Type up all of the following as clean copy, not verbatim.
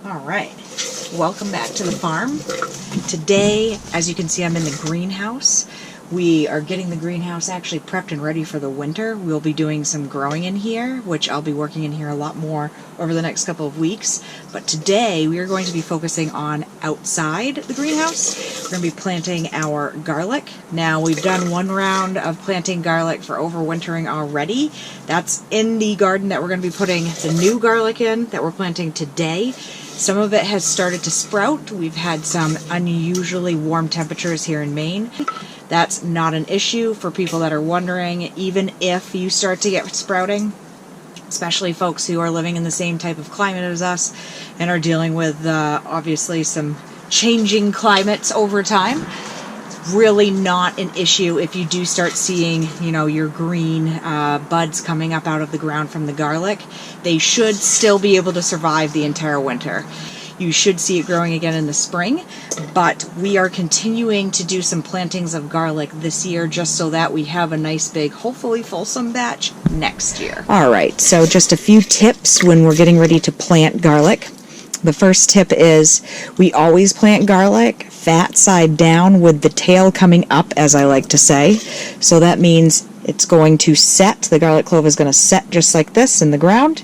All right, welcome back to the farm. Today, as you can see, I'm in the greenhouse. We are getting the greenhouse actually prepped and ready for the winter. We'll be doing some growing in here, which I'll be working in here a lot more over the next couple of weeks. But today we are going to be focusing on outside the greenhouse. We're going to be planting our garlic. Now, we've done one round of planting garlic for overwintering already. That's in the garden that we're going to be putting the new garlic in that we're planting today. Some of it has started to sprout. We've had some unusually warm temperatures here in Maine. That's not an issue for people that are wondering, even if you start to get sprouting, especially folks who are living in the same type of climate as us and are dealing with obviously some changing climates over time. It's really not an issue if you do start seeing, your green buds coming up out of the ground from the garlic. They should still be able to survive the entire winter. You should see it growing again in the spring, but we are continuing to do some plantings of garlic this year just so that we have a nice big, hopefully fulsome batch next year. All right, so just a few tips when we're getting ready to plant garlic. The first tip is we always plant garlic fat side down with the tail coming up, as I like to say. So that means it's going to set, the garlic clove is going to set just like this in the ground,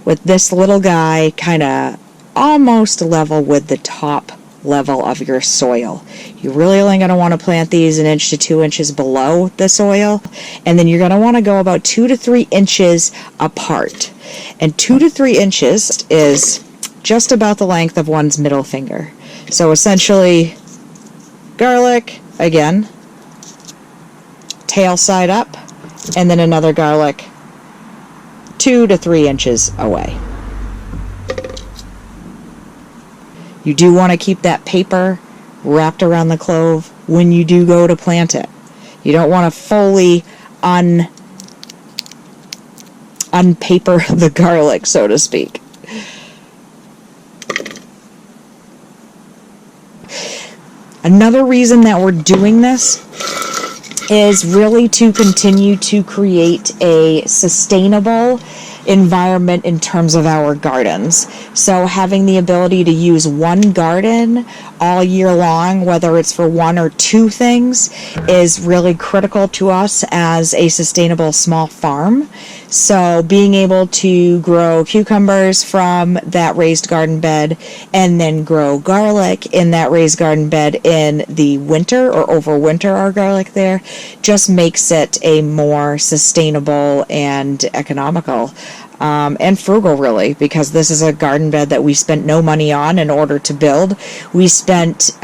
with this little guy kind of almost level with the top level of your soil. You're really only going to want to plant these 1 inch to 2 inches below the soil, and then you're going to want to go about 2 to 3 inches apart. And 2 to 3 inches is just about the length of one's middle finger. So essentially, garlic, again, tail side up, and then another garlic 2 to 3 inches away. You do want to keep that paper wrapped around the clove when you do go to plant it. You don't want to fully unpaper the garlic, so to speak. Another reason that we're doing this is really to continue to create a sustainable environment in terms of our gardens. So having the ability to use one garden all year long, whether it's for 1 or 2 things, is really critical to us as a sustainable small farm. So being able to grow cucumbers from that raised garden bed and then grow garlic in that raised garden bed in the winter or overwinter our garlic there just makes it a more sustainable and economical and frugal, really, because this is a garden bed that we spent no money on in order to build. We spent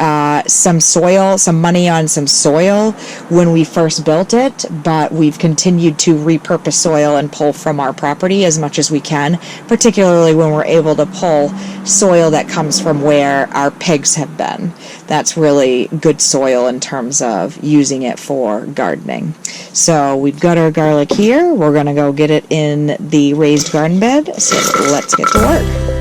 some money on some soil when we first built it, but we've continued to repurpose soil and pull from our property as much as we can, particularly when we're able to pull soil that comes from where our pigs have been. That's really good soil in terms of using it for gardening. So we've got our garlic here. We're going to go get it in the raised garden bed, so let's get to work.